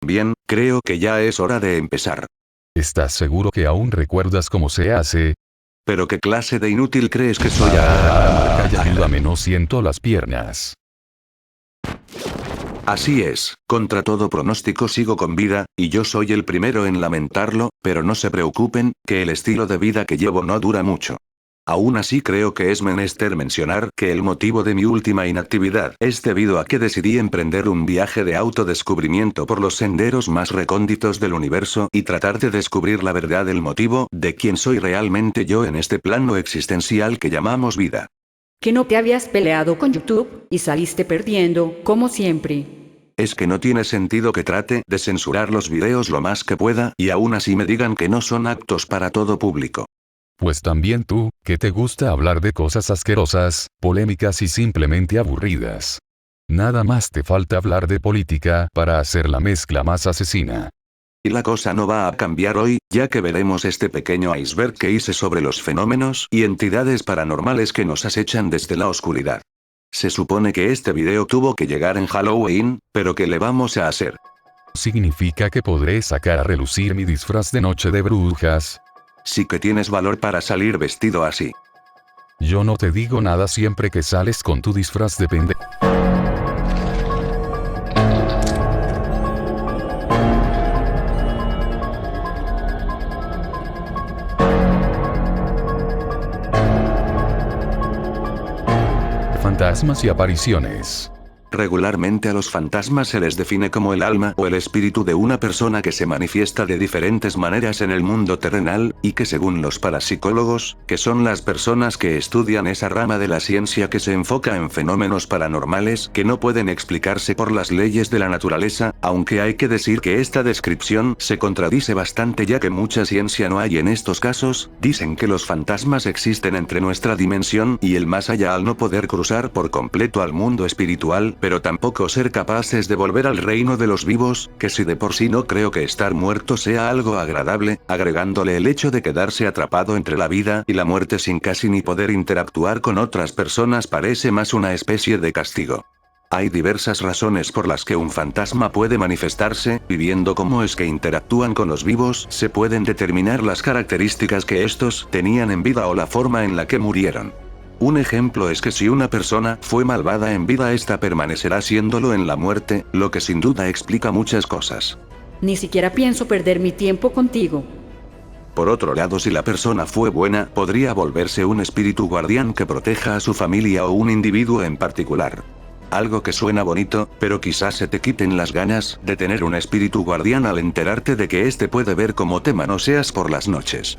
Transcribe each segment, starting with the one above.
Bien, creo que ya es hora de empezar. ¿Estás seguro que aún recuerdas cómo se hace? ¿Pero qué clase de inútil crees que soy? Calla, ayúdame, no siento las piernas. Así es, contra todo pronóstico sigo con vida, y yo soy el primero en lamentarlo, pero no se preocupen, que el estilo de vida que llevo no dura mucho. Aún así creo que es menester mencionar que el motivo de mi última inactividad es debido a que decidí emprender un viaje de autodescubrimiento por los senderos más recónditos del universo y tratar de descubrir la verdad del motivo de quién soy realmente yo en este plano existencial que llamamos vida. ¿Que no te habías peleado con YouTube y saliste perdiendo, como siempre? Es que no tiene sentido que trate de censurar los videos lo más que pueda y aún así me digan que no son aptos para todo público. Pues también tú, que te gusta hablar de cosas asquerosas, polémicas y simplemente aburridas. Nada más te falta hablar de política para hacer la mezcla más asesina. Y la cosa no va a cambiar hoy, ya que veremos este pequeño iceberg que hice sobre los fenómenos y entidades paranormales que nos acechan desde la oscuridad. Se supone que este video tuvo que llegar en Halloween, pero ¿qué le vamos a hacer? ¿Significa que podré sacar a relucir mi disfraz de noche de brujas? Sí que tienes valor para salir vestido así. Yo no te digo nada siempre que sales con tu disfraz de pendejo. Fantasmas y apariciones. Regularmente a los fantasmas se les define como el alma o el espíritu de una persona que se manifiesta de diferentes maneras en el mundo terrenal, y que según los parapsicólogos, que son las personas que estudian esa rama de la ciencia que se enfoca en fenómenos paranormales que no pueden explicarse por las leyes de la naturaleza, aunque hay que decir que esta descripción se contradice bastante ya que mucha ciencia no hay en estos casos, dicen que los fantasmas existen entre nuestra dimensión y el más allá al no poder cruzar por completo al mundo espiritual, pero tampoco ser capaces de volver al reino de los vivos, que si de por sí no creo que estar muerto sea algo agradable, agregándole el hecho de quedarse atrapado entre la vida y la muerte sin casi ni poder interactuar con otras personas parece más una especie de castigo. Hay diversas razones por las que un fantasma puede manifestarse, y viendo cómo es que interactúan con los vivos, se pueden determinar las características que estos tenían en vida o la forma en la que murieron. Un ejemplo es que si una persona fue malvada en vida, esta permanecerá siéndolo en la muerte, lo que sin duda explica muchas cosas. Ni siquiera pienso perder mi tiempo contigo. Por otro lado, si la persona fue buena, podría volverse un espíritu guardián que proteja a su familia o un individuo en particular. Algo que suena bonito, pero quizás se te quiten las ganas de tener un espíritu guardián al enterarte de que este puede ver cómo te manoseas por las noches.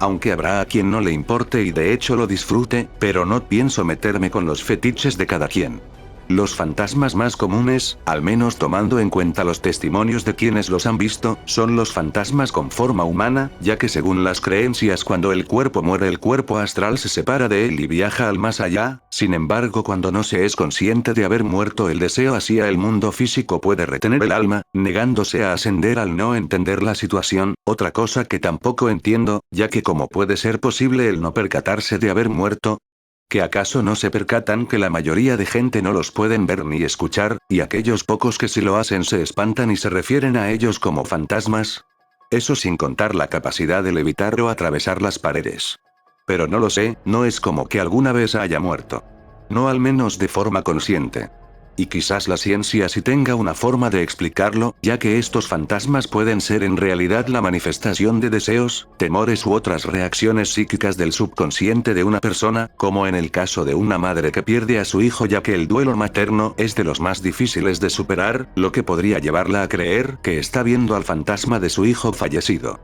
Aunque habrá a quien no le importe y de hecho lo disfrute, pero no pienso meterme con los fetiches de cada quien. Los fantasmas más comunes, al menos tomando en cuenta los testimonios de quienes los han visto, son los fantasmas con forma humana, ya que según las creencias cuando el cuerpo muere el cuerpo astral se separa de él y viaja al más allá, sin embargo cuando no se es consciente de haber muerto el deseo hacia el mundo físico puede retener el alma, negándose a ascender al no entender la situación, otra cosa que tampoco entiendo, ya que cómo puede ser posible el no percatarse de haber muerto. ¿Que acaso no se percatan que la mayoría de gente no los pueden ver ni escuchar, y aquellos pocos que sí lo hacen se espantan y se refieren a ellos como fantasmas? Eso sin contar la capacidad de levitar o atravesar las paredes. Pero no lo sé, no es como que alguna vez haya muerto. No al menos de forma consciente. Y quizás la ciencia sí tenga una forma de explicarlo, ya que estos fantasmas pueden ser en realidad la manifestación de deseos, temores u otras reacciones psíquicas del subconsciente de una persona, como en el caso de una madre que pierde a su hijo, ya que el duelo materno es de los más difíciles de superar, lo que podría llevarla a creer que está viendo al fantasma de su hijo fallecido.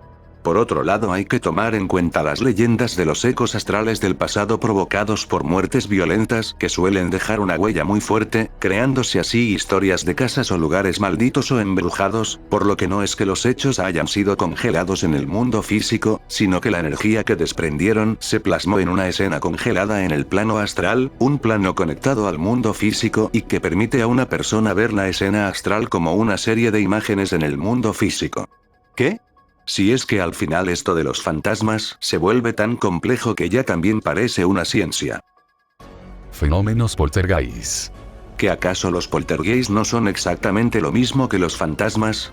Por otro lado, hay que tomar en cuenta las leyendas de los ecos astrales del pasado provocados por muertes violentas que suelen dejar una huella muy fuerte, creándose así historias de casas o lugares malditos o embrujados, por lo que no es que los hechos hayan sido congelados en el mundo físico, sino que la energía que desprendieron se plasmó en una escena congelada en el plano astral, un plano conectado al mundo físico y que permite a una persona ver la escena astral como una serie de imágenes en el mundo físico. ¿Qué? Si es que al final esto de los fantasmas se vuelve tan complejo que ya también parece una ciencia. Fenómenos poltergeist. ¿Que acaso los poltergeist no son exactamente lo mismo que los fantasmas?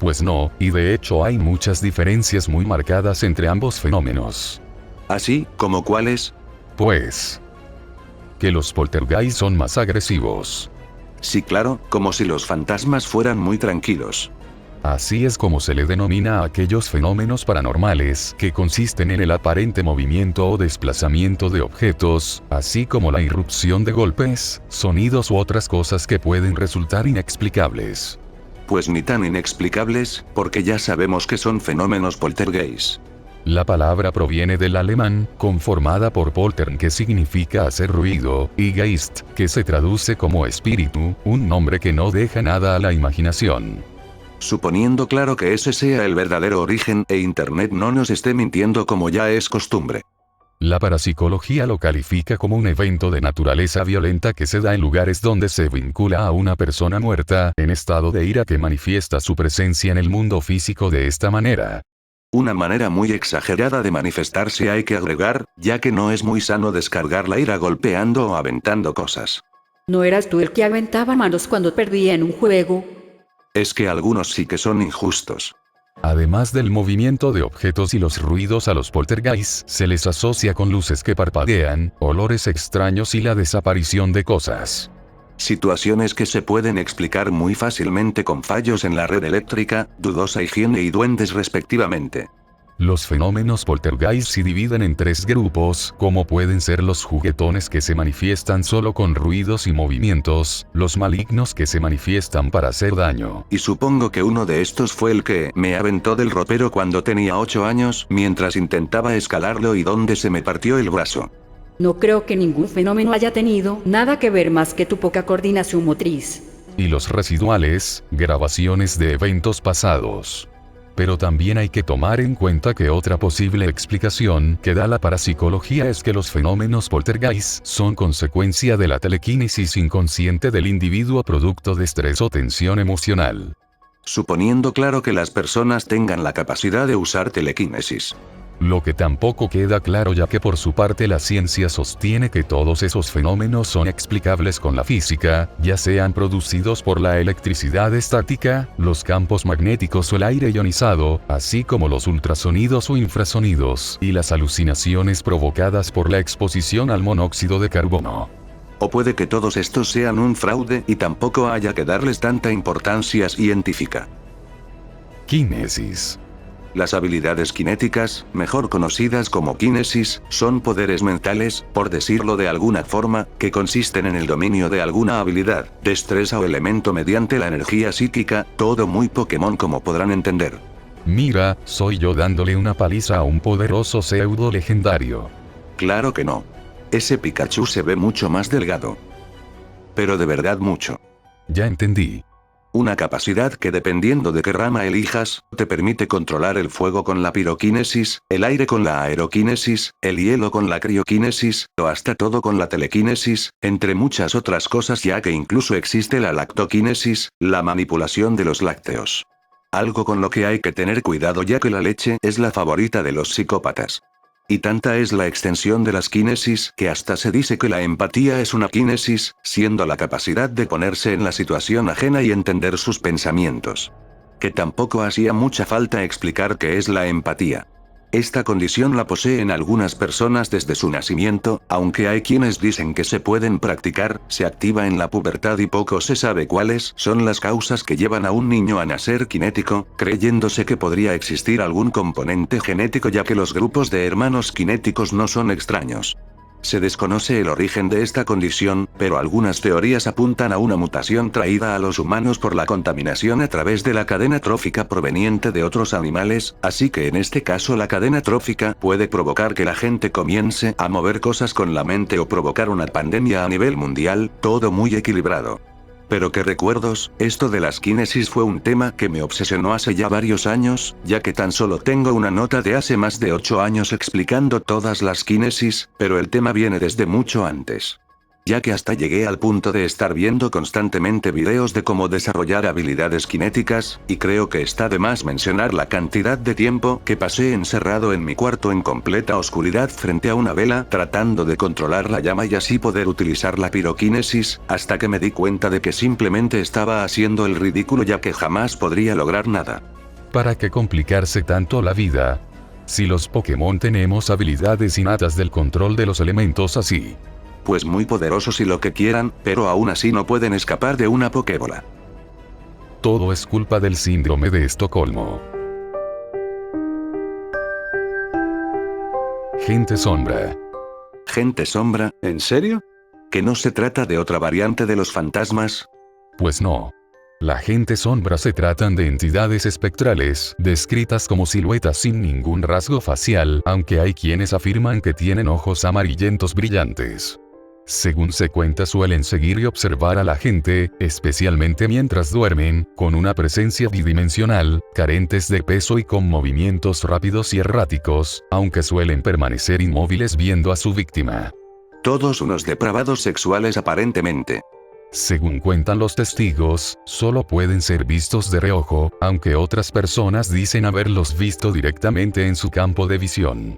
Pues no, y de hecho hay muchas diferencias muy marcadas entre ambos fenómenos. ¿Así, como cuáles? Pues que los poltergeist son más agresivos. Sí, claro, como si los fantasmas fueran muy tranquilos. Así es como se le denomina a aquellos fenómenos paranormales que consisten en el aparente movimiento o desplazamiento de objetos, así como la irrupción de golpes, sonidos u otras cosas que pueden resultar inexplicables. Pues ni tan inexplicables, porque ya sabemos que son fenómenos poltergeist. La palabra proviene del alemán, conformada por poltern, que significa hacer ruido, y Geist, que se traduce como espíritu, un nombre que no deja nada a la imaginación. Suponiendo claro que ese sea el verdadero origen e Internet no nos esté mintiendo como ya es costumbre. La parapsicología lo califica como un evento de naturaleza violenta que se da en lugares donde se vincula a una persona muerta, en estado de ira, que manifiesta su presencia en el mundo físico de esta manera. Una manera muy exagerada de manifestarse hay que agregar, ya que no es muy sano descargar la ira golpeando o aventando cosas. ¿No eras tú el que aventaba manos cuando perdía en un juego? Es que algunos sí que son injustos. Además del movimiento de objetos y los ruidos, a los poltergeist se les asocia con luces que parpadean, olores extraños y la desaparición de cosas. Situaciones que se pueden explicar muy fácilmente con fallos en la red eléctrica, dudosa higiene y duendes respectivamente. Los fenómenos poltergeist se dividen en tres grupos, como pueden ser los juguetones, que se manifiestan solo con ruidos y movimientos, los malignos, que se manifiestan para hacer daño. Y supongo que uno de estos fue el que me aventó del ropero cuando tenía 8 años, mientras intentaba escalarlo y donde se me partió el brazo. No creo que ningún fenómeno haya tenido nada que ver más que tu poca coordinación motriz. Y los residuales, grabaciones de eventos pasados. Pero también hay que tomar en cuenta que otra posible explicación que da la parapsicología es que los fenómenos poltergeist son consecuencia de la telequinesis inconsciente del individuo, producto de estrés o tensión emocional. Suponiendo claro que las personas tengan la capacidad de usar telequinesis. Lo que tampoco queda claro, ya que por su parte la ciencia sostiene que todos esos fenómenos son explicables con la física, ya sean producidos por la electricidad estática, los campos magnéticos o el aire ionizado, así como los ultrasonidos o infrasonidos, y las alucinaciones provocadas por la exposición al monóxido de carbono. O puede que todos estos sean un fraude y tampoco haya que darles tanta importancia científica. Kinesis. Las habilidades cinéticas, mejor conocidas como kinesis, son poderes mentales, por decirlo de alguna forma, que consisten en el dominio de alguna habilidad, destreza o elemento mediante la energía psíquica, todo muy Pokémon como podrán entender. Mira, soy yo dándole una paliza a un poderoso pseudo legendario. Claro que no. Ese Pikachu se ve mucho más delgado. Pero de verdad mucho. Ya entendí. Una capacidad que, dependiendo de qué rama elijas, te permite controlar el fuego con la piroquinesis, el aire con la aeroquinesis, el hielo con la crioquinesis, o hasta todo con la telequinesis, entre muchas otras cosas, ya que incluso existe la lactoquinesis, la manipulación de los lácteos. Algo con lo que hay que tener cuidado, ya que la leche es la favorita de los psicópatas. Y tanta es la extensión de las kinesis que hasta se dice que la empatía es una kinesis, siendo la capacidad de ponerse en la situación ajena y entender sus pensamientos. Que tampoco hacía mucha falta explicar qué es la empatía. Esta condición la poseen algunas personas desde su nacimiento, aunque hay quienes dicen que se pueden practicar, se activa en la pubertad y poco se sabe cuáles son las causas que llevan a un niño a nacer cinético, creyéndose que podría existir algún componente genético, ya que los grupos de hermanos cinéticos no son extraños. Se desconoce el origen de esta condición, pero algunas teorías apuntan a una mutación traída a los humanos por la contaminación a través de la cadena trófica proveniente de otros animales, así que en este caso la cadena trófica puede provocar que la gente comience a mover cosas con la mente o provocar una pandemia a nivel mundial, todo muy equilibrado. Pero qué recuerdos, esto de las kinesis fue un tema que me obsesionó hace ya varios años, ya que tan solo tengo una nota de hace más de 8 años explicando todas las kinesis, pero el tema viene desde mucho antes. Ya que hasta llegué al punto de estar viendo constantemente videos de cómo desarrollar habilidades cinéticas, y creo que está de más mencionar la cantidad de tiempo que pasé encerrado en mi cuarto en completa oscuridad frente a una vela tratando de controlar la llama y así poder utilizar la piroquinesis, hasta que me di cuenta de que simplemente estaba haciendo el ridículo, ya que jamás podría lograr nada. ¿Para qué complicarse tanto la vida? Si los Pokémon tenemos habilidades innatas del control de los elementos así. Pues muy poderosos y lo que quieran, pero aún así no pueden escapar de una Pokébola. Todo es culpa del síndrome de Estocolmo. Gente sombra. ¿Gente sombra? ¿En serio? ¿Que no se trata de otra variante de los fantasmas? Pues no. La gente sombra se tratan de entidades espectrales, descritas como siluetas sin ningún rasgo facial, aunque hay quienes afirman que tienen ojos amarillentos brillantes. Según se cuenta, suelen seguir y observar a la gente, especialmente mientras duermen, con una presencia bidimensional, carentes de peso y con movimientos rápidos y erráticos, aunque suelen permanecer inmóviles viendo a su víctima. Todos unos depravados sexuales aparentemente. Según cuentan los testigos, solo pueden ser vistos de reojo, aunque otras personas dicen haberlos visto directamente en su campo de visión.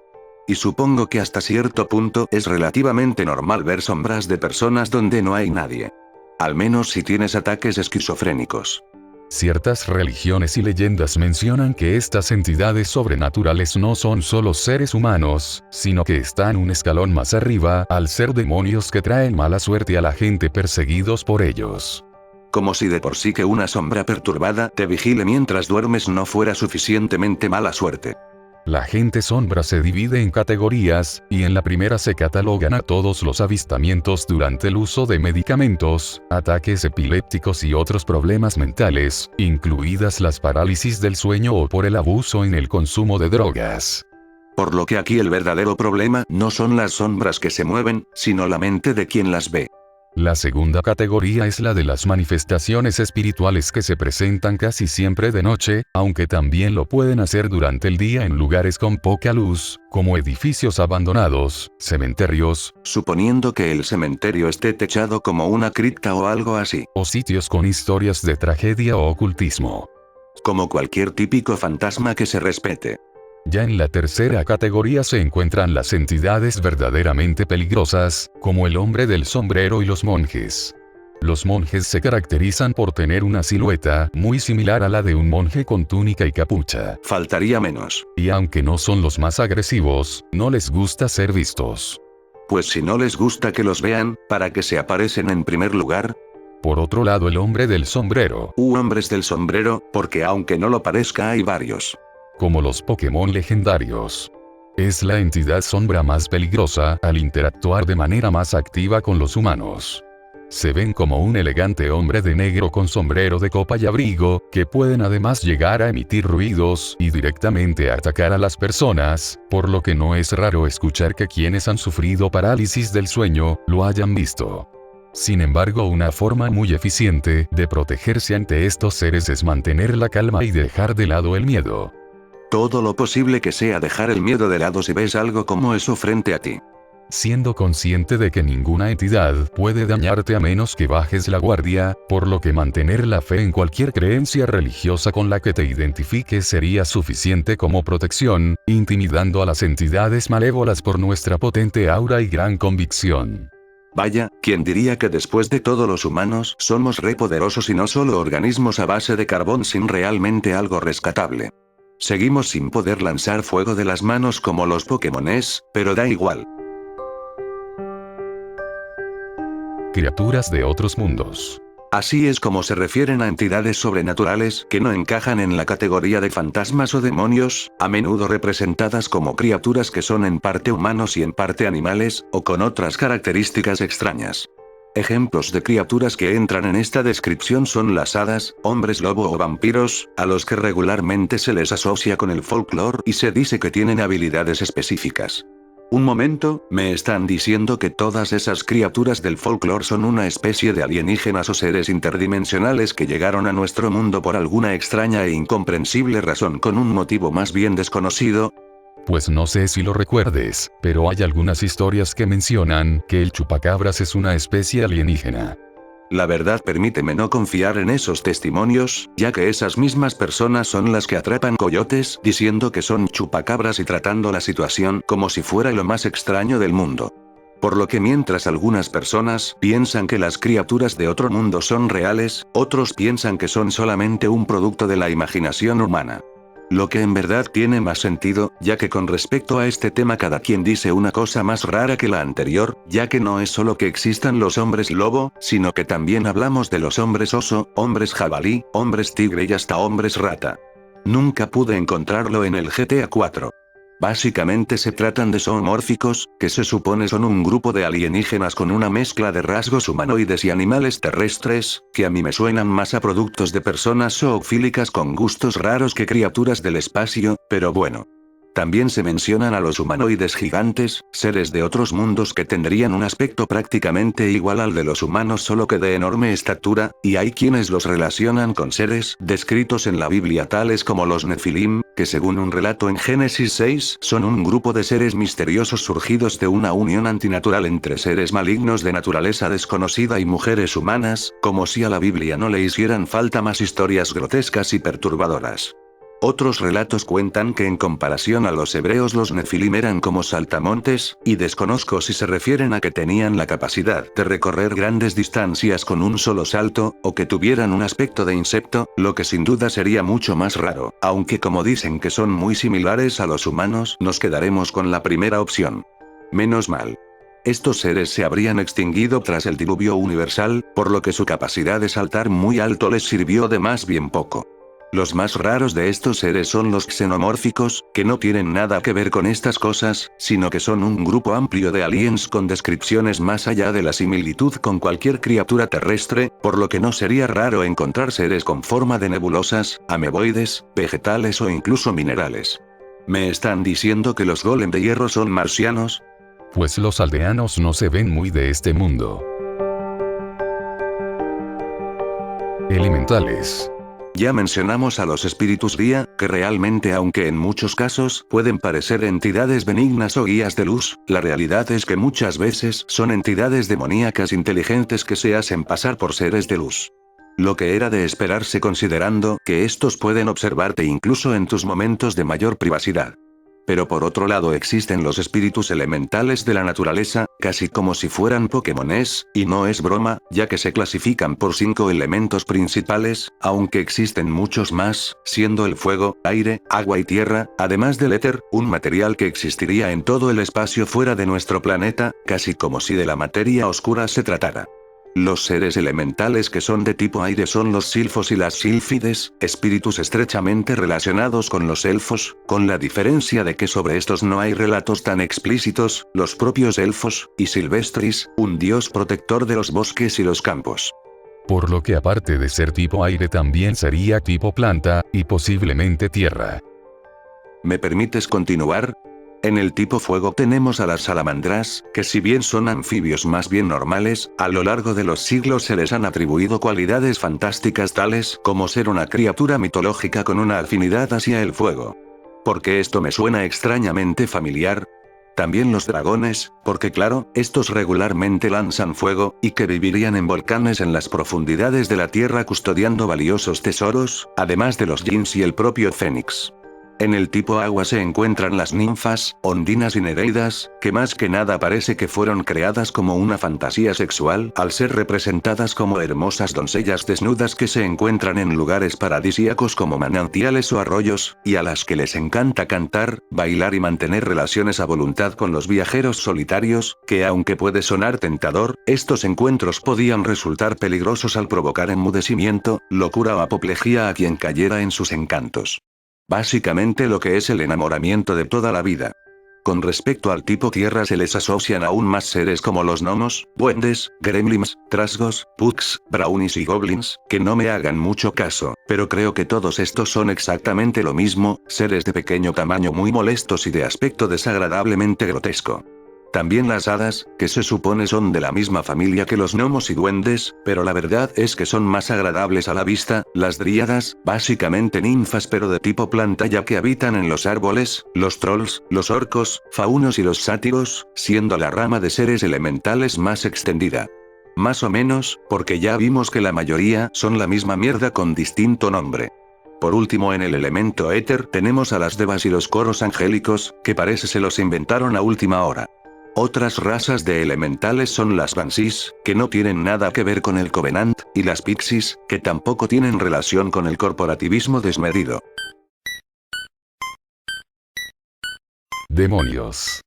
Y supongo que hasta cierto punto es relativamente normal ver sombras de personas donde no hay nadie. Al menos si tienes ataques esquizofrénicos. Ciertas religiones y leyendas mencionan que estas entidades sobrenaturales no son solo seres humanos, sino que están un escalón más arriba, al ser demonios que traen mala suerte a la gente perseguidos por ellos. Como si de por sí que una sombra perturbada te vigile mientras duermes no fuera suficientemente mala suerte. La gente sombra se divide en categorías, y en la primera se catalogan a todos los avistamientos durante el uso de medicamentos, ataques epilépticos y otros problemas mentales, incluidas las parálisis del sueño o por el abuso en el consumo de drogas. Por lo que aquí el verdadero problema no son las sombras que se mueven, sino la mente de quien las ve. La segunda categoría es la de las manifestaciones espirituales que se presentan casi siempre de noche, aunque también lo pueden hacer durante el día en lugares con poca luz, como edificios abandonados, cementerios, suponiendo que el cementerio esté techado como una cripta o algo así. O sitios con historias de tragedia o ocultismo. Como cualquier típico fantasma que se respete. Ya en la tercera categoría se encuentran las entidades verdaderamente peligrosas, como el hombre del sombrero y los monjes. Los monjes se caracterizan por tener una silueta muy similar a la de un monje con túnica y capucha. Faltaría menos. Y aunque no son los más agresivos, no les gusta ser vistos. Pues si no les gusta que los vean, ¿para qué se aparecen en primer lugar? Por otro lado, el hombre del sombrero. Hombres del sombrero, porque aunque no lo parezca hay varios. Como los Pokémon legendarios. Es la entidad sombra más peligrosa al interactuar de manera más activa con los humanos. Se ven como un elegante hombre de negro con sombrero de copa y abrigo, que pueden además llegar a emitir ruidos y directamente atacar a las personas, por lo que no es raro escuchar que quienes han sufrido parálisis del sueño, lo hayan visto. Sin embargo, una forma muy eficiente de protegerse ante estos seres es mantener la calma y dejar de lado el miedo. Todo lo posible que sea dejar el miedo de lado si ves algo como eso frente a ti. Siendo consciente de que ninguna entidad puede dañarte a menos que bajes la guardia, por lo que mantener la fe en cualquier creencia religiosa con la que te identifiques sería suficiente como protección, intimidando a las entidades malévolas por nuestra potente aura y gran convicción. Vaya, ¿quién diría que después de todo los humanos somos re poderosos y no solo organismos a base de carbón sin realmente algo rescatable? Seguimos sin poder lanzar fuego de las manos como los Pokémones, pero da igual. Criaturas de otros mundos. Así es como se refieren a entidades sobrenaturales que no encajan en la categoría de fantasmas o demonios, a menudo representadas como criaturas que son en parte humanos y en parte animales, o con otras características extrañas. Ejemplos de criaturas que entran en esta descripción son las hadas, hombres lobo o vampiros, a los que regularmente se les asocia con el folclore y se dice que tienen habilidades específicas. Un momento, ¿me están diciendo que todas esas criaturas del folclore son una especie de alienígenas o seres interdimensionales que llegaron a nuestro mundo por alguna extraña e incomprensible razón con un motivo más bien desconocido? Pues no sé si lo recuerdes, pero hay algunas historias que mencionan que el chupacabras es una especie alienígena. La verdad, permíteme no confiar en esos testimonios, ya que esas mismas personas son las que atrapan coyotes diciendo que son chupacabras y tratando la situación como si fuera lo más extraño del mundo. Por lo que mientras algunas personas piensan que las criaturas de otro mundo son reales, otros piensan que son solamente un producto de la imaginación humana. Lo que en verdad tiene más sentido, ya que con respecto a este tema cada quien dice una cosa más rara que la anterior, ya que no es solo que existan los hombres lobo, sino que también hablamos de los hombres oso, hombres jabalí, hombres tigre y hasta hombres rata. Nunca pude encontrarlo en el GTA 4. Básicamente se tratan de zoomórficos, que se supone son un grupo de alienígenas con una mezcla de rasgos humanoides y animales terrestres, que a mí me suenan más a productos de personas zoofílicas con gustos raros que criaturas del espacio, pero bueno. También se mencionan a los humanoides gigantes, seres de otros mundos que tendrían un aspecto prácticamente igual al de los humanos solo que de enorme estatura, y hay quienes los relacionan con seres descritos en la Biblia tales como los Nefilim, que según un relato en Génesis 6 son un grupo de seres misteriosos surgidos de una unión antinatural entre seres malignos de naturaleza desconocida y mujeres humanas, como si a la Biblia no le hicieran falta más historias grotescas y perturbadoras. Otros relatos cuentan que en comparación a los hebreos los nefilim eran como saltamontes, y desconozco si se refieren a que tenían la capacidad de recorrer grandes distancias con un solo salto, o que tuvieran un aspecto de insecto, lo que sin duda sería mucho más raro, aunque como dicen que son muy similares a los humanos, nos quedaremos con la primera opción. Menos mal. Estos seres se habrían extinguido tras el diluvio universal, por lo que su capacidad de saltar muy alto les sirvió de más bien poco. Los más raros de estos seres son los xenomórficos, que no tienen nada que ver con estas cosas, sino que son un grupo amplio de aliens con descripciones más allá de la similitud con cualquier criatura terrestre, por lo que no sería raro encontrar seres con forma de nebulosas, ameboides, vegetales o incluso minerales. ¿Me están diciendo que los golem de hierro son marcianos? Pues los aldeanos no se ven muy de este mundo. Elementales. Ya mencionamos a los espíritus guía, que realmente aunque en muchos casos pueden parecer entidades benignas o guías de luz, la realidad es que muchas veces son entidades demoníacas inteligentes que se hacen pasar por seres de luz. Lo que era de esperarse considerando que estos pueden observarte incluso en tus momentos de mayor privacidad. Pero por otro lado existen los espíritus elementales de la naturaleza, casi como si fueran Pokémones, y no es broma, ya que se clasifican por 5 elementos principales, aunque existen muchos más, siendo el fuego, aire, agua y tierra, además del éter, un material que existiría en todo el espacio fuera de nuestro planeta, casi como si de la materia oscura se tratara. Los seres elementales que son de tipo aire son los silfos y las sílfides, espíritus estrechamente relacionados con los elfos, con la diferencia de que sobre estos no hay relatos tan explícitos, los propios elfos, y Silvestris, un dios protector de los bosques y los campos. Por lo que aparte de ser tipo aire también sería tipo planta, y posiblemente tierra. ¿Me permites continuar? En el tipo fuego tenemos a las salamandras, que si bien son anfibios más bien normales, a lo largo de los siglos se les han atribuido cualidades fantásticas tales como ser una criatura mitológica con una afinidad hacia el fuego. ¿Por qué esto me suena extrañamente familiar? También los dragones, porque claro, estos regularmente lanzan fuego, y que vivirían en volcanes en las profundidades de la tierra custodiando valiosos tesoros, además de los jinns y el propio fénix. En el tipo agua se encuentran las ninfas, ondinas y nereidas, que más que nada parece que fueron creadas como una fantasía sexual al ser representadas como hermosas doncellas desnudas que se encuentran en lugares paradisíacos como manantiales o arroyos, y a las que les encanta cantar, bailar y mantener relaciones a voluntad con los viajeros solitarios, que aunque puede sonar tentador, estos encuentros podían resultar peligrosos al provocar enmudecimiento, locura o apoplejía a quien cayera en sus encantos. Básicamente lo que es el enamoramiento de toda la vida. Con respecto al tipo tierra se les asocian aún más seres como los gnomos, duendes, gremlins, trasgos, pugs, brownies y goblins, que no me hagan mucho caso, pero creo que todos estos son exactamente lo mismo, seres de pequeño tamaño muy molestos y de aspecto desagradablemente grotesco. También las hadas, que se supone son de la misma familia que los gnomos y duendes, pero la verdad es que son más agradables a la vista, las dríadas, básicamente ninfas pero de tipo planta ya que habitan en los árboles, los trolls, los orcos, faunos y los sátiros, siendo la rama de seres elementales más extendida. Más o menos, porque ya vimos que la mayoría son la misma mierda con distinto nombre. Por último en el elemento éter tenemos a las devas y los coros angélicos, que parece se los inventaron a última hora. Otras razas de elementales son las banshees, que no tienen nada que ver con el Covenant, y las pixies, que tampoco tienen relación con el corporativismo desmedido. Demonios.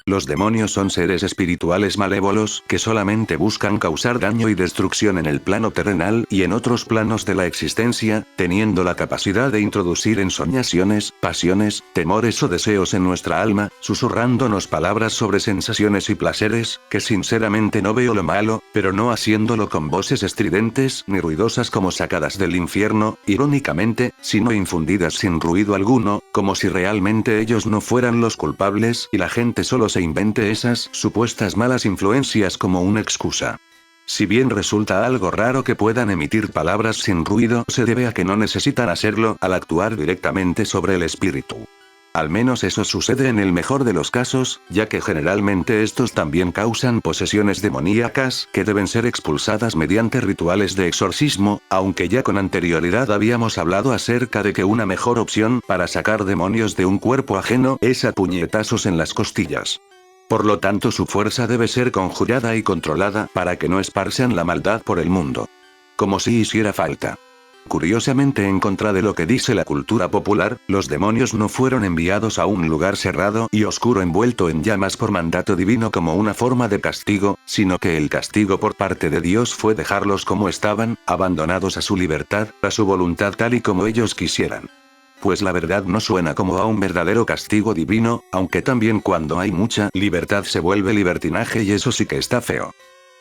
Los demonios son seres espirituales malévolos que solamente buscan causar daño y destrucción en el plano terrenal y en otros planos de la existencia, teniendo la capacidad de introducir ensoñaciones, pasiones, temores o deseos en nuestra alma, susurrándonos palabras sobre sensaciones y placeres, que sinceramente no veo lo malo, pero no haciéndolo con voces estridentes ni ruidosas como sacadas del infierno, irónicamente, sino infundidas sin ruido alguno, como si realmente ellos no fueran los culpables y la gente solo se invente esas supuestas malas influencias como una excusa. Si bien resulta algo raro que puedan emitir palabras sin ruido, se debe a que no necesitan hacerlo al actuar directamente sobre el espíritu. Al menos eso sucede en el mejor de los casos, ya que generalmente estos también causan posesiones demoníacas que deben ser expulsadas mediante rituales de exorcismo, aunque ya con anterioridad habíamos hablado acerca de que una mejor opción para sacar demonios de un cuerpo ajeno es a puñetazos en las costillas. Por lo tanto, su fuerza debe ser conjurada y controlada para que no esparzan la maldad por el mundo. Como si hiciera falta. Curiosamente, en contra de lo que dice la cultura popular, los demonios no fueron enviados a un lugar cerrado y oscuro envuelto en llamas por mandato divino como una forma de castigo, sino que el castigo por parte de Dios fue dejarlos como estaban, abandonados a su libertad, a su voluntad tal y como ellos quisieran. Pues la verdad no suena como a un verdadero castigo divino, aunque también cuando hay mucha libertad se vuelve libertinaje y eso sí que está feo.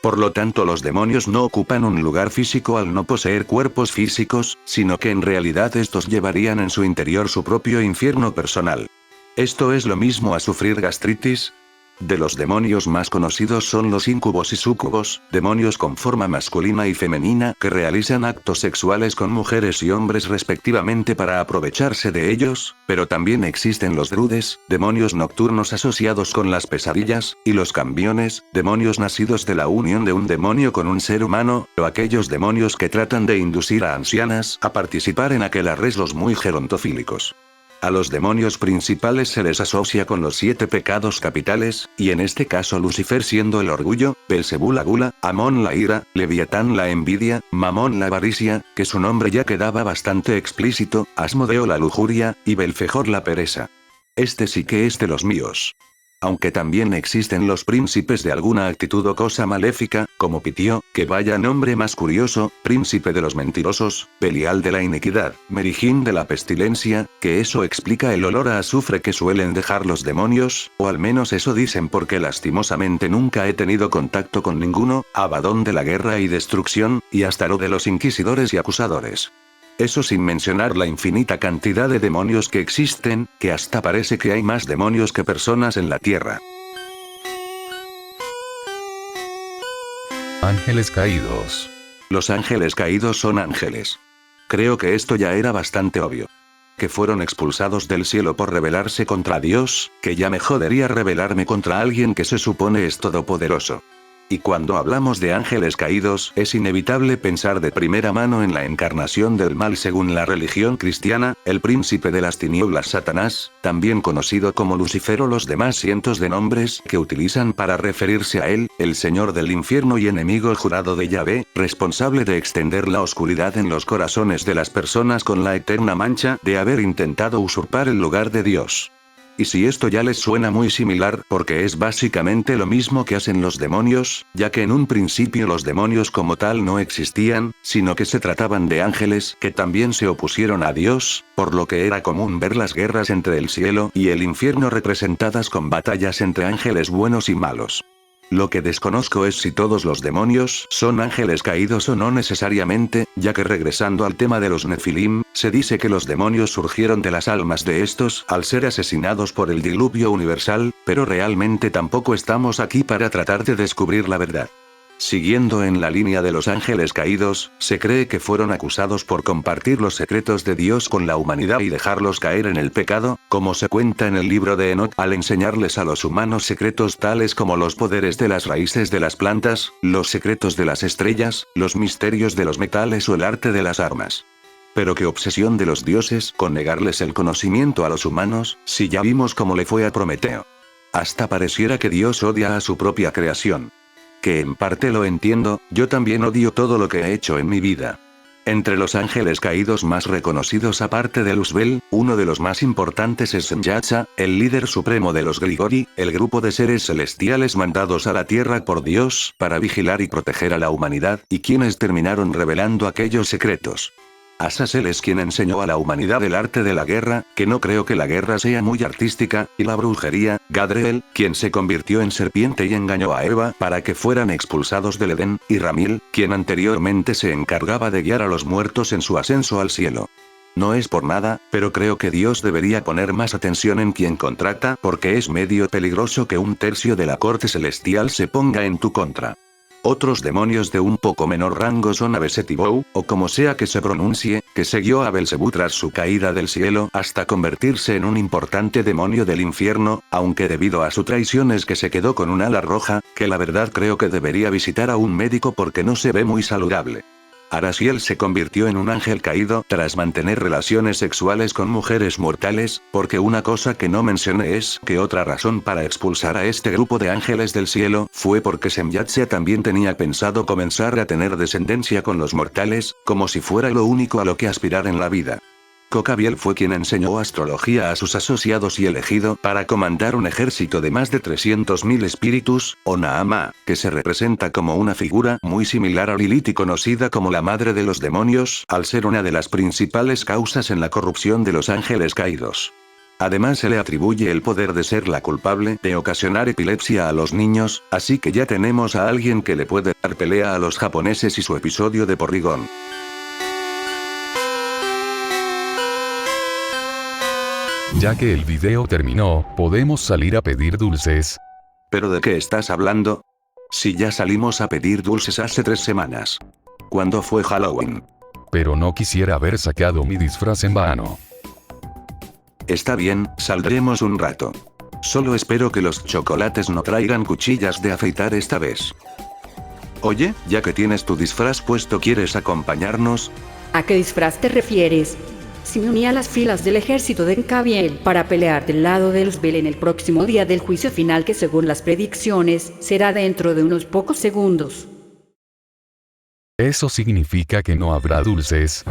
Por lo tanto, los demonios no ocupan un lugar físico al no poseer cuerpos físicos, sino que en realidad estos llevarían en su interior su propio infierno personal. Esto es lo mismo a sufrir gastritis. De los demonios más conocidos son los incubos y súcubos, demonios con forma masculina y femenina que realizan actos sexuales con mujeres y hombres respectivamente para aprovecharse de ellos, pero también existen los druides, demonios nocturnos asociados con las pesadillas, y los cambiones, demonios nacidos de la unión de un demonio con un ser humano, o aquellos demonios que tratan de inducir a ancianas a participar en aquelarres muy gerontofílicos. A los demonios principales se les asocia con los 7 pecados capitales, y en este caso Lucifer siendo el orgullo, Belcebú la gula, Amón la ira, Leviatán la envidia, Mamón la avaricia, que su nombre ya quedaba bastante explícito, Asmodeo la lujuria, y Belfejor la pereza. Este sí que es de los míos. Aunque también existen los príncipes de alguna actitud o cosa maléfica, como Pitio, que vaya nombre más curioso, príncipe de los mentirosos, Belial de la iniquidad, Merijín de la pestilencia, que eso explica el olor a azufre que suelen dejar los demonios, o al menos eso dicen porque lastimosamente nunca he tenido contacto con ninguno, Abadón de la guerra y destrucción, y hasta lo de los inquisidores y acusadores. Eso sin mencionar la infinita cantidad de demonios que existen, que hasta parece que hay más demonios que personas en la tierra. Ángeles caídos. Los ángeles caídos son ángeles. Creo que esto ya era bastante obvio. Que fueron expulsados del cielo por rebelarse contra Dios, que ya me jodería rebelarme contra alguien que se supone es todopoderoso. Y cuando hablamos de ángeles caídos, es inevitable pensar de primera mano en la encarnación del mal según la religión cristiana, el príncipe de las tinieblas Satanás, también conocido como Lucifer o los demás cientos de nombres que utilizan para referirse a él, el señor del infierno y enemigo jurado de Yahvé, responsable de extender la oscuridad en los corazones de las personas con la eterna mancha de haber intentado usurpar el lugar de Dios. Y si esto ya les suena muy similar, porque es básicamente lo mismo que hacen los demonios, ya que en un principio los demonios como tal no existían, sino que se trataban de ángeles que también se opusieron a Dios, por lo que era común ver las guerras entre el cielo y el infierno representadas con batallas entre ángeles buenos y malos. Lo que desconozco es si todos los demonios son ángeles caídos o no necesariamente, ya que regresando al tema de los Nefilim, se dice que los demonios surgieron de las almas de estos al ser asesinados por el diluvio universal, pero realmente tampoco estamos aquí para tratar de descubrir la verdad. Siguiendo en la línea de los ángeles caídos, se cree que fueron acusados por compartir los secretos de Dios con la humanidad y dejarlos caer en el pecado, como se cuenta en el libro de Enoc, al enseñarles a los humanos secretos tales como los poderes de las raíces de las plantas, los secretos de las estrellas, los misterios de los metales o el arte de las armas. Pero qué obsesión de los dioses con negarles el conocimiento a los humanos, si ya vimos cómo le fue a Prometeo. Hasta pareciera que Dios odia a su propia creación. Que en parte lo entiendo, yo también odio todo lo que he hecho en mi vida. Entre los ángeles caídos más reconocidos aparte de Luzbel, uno de los más importantes es Semyatsa, el líder supremo de los Grigori, el grupo de seres celestiales mandados a la tierra por Dios para vigilar y proteger a la humanidad, y quienes terminaron revelando aquellos secretos. Azazel es quien enseñó a la humanidad el arte de la guerra, que no creo que la guerra sea muy artística, y la brujería, Gadriel, quien se convirtió en serpiente y engañó a Eva para que fueran expulsados del Edén, y Ramil, quien anteriormente se encargaba de guiar a los muertos en su ascenso al cielo. No es por nada, pero creo que Dios debería poner más atención en quien contrata, porque es medio peligroso que un tercio de la corte celestial se ponga en tu contra. Otros demonios de un poco menor rango son Abeset y Bou, o como sea que se pronuncie, que siguió a Belcebú tras su caída del cielo hasta convertirse en un importante demonio del infierno, aunque debido a su traición es que se quedó con un ala roja, que la verdad creo que debería visitar a un médico porque no se ve muy saludable. Araziel se convirtió en un ángel caído tras mantener relaciones sexuales con mujeres mortales, porque una cosa que no mencioné es que otra razón para expulsar a este grupo de ángeles del cielo fue porque Semyatsa también tenía pensado comenzar a tener descendencia con los mortales, como si fuera lo único a lo que aspirar en la vida. Cocabiel fue quien enseñó astrología a sus asociados y elegido para comandar un ejército de más de 300.000 espíritus, o Naama, que se representa como una figura muy similar a Lilith y conocida como la madre de los demonios, al ser una de las principales causas en la corrupción de los ángeles caídos. Además se le atribuye el poder de ser la culpable de ocasionar epilepsia a los niños, así que ya tenemos a alguien que le puede dar pelea a los japoneses y su episodio de Porrigón. Ya que el video terminó, podemos salir a pedir dulces. ¿Pero de qué estás hablando? Si ya salimos a pedir dulces hace 3 semanas. ¿Cuándo fue Halloween? Pero no quisiera haber sacado mi disfraz en vano. Está bien, saldremos un rato. Solo espero que los chocolates no traigan cuchillas de afeitar esta vez. Oye, ya que tienes tu disfraz puesto, ¿quieres acompañarnos? ¿A qué disfraz te refieres? Si me uní a las filas del ejército de Encabiel para pelear del lado de Luzbel en el próximo día del juicio final que según las predicciones, será dentro de unos pocos segundos. Eso significa que no habrá dulces.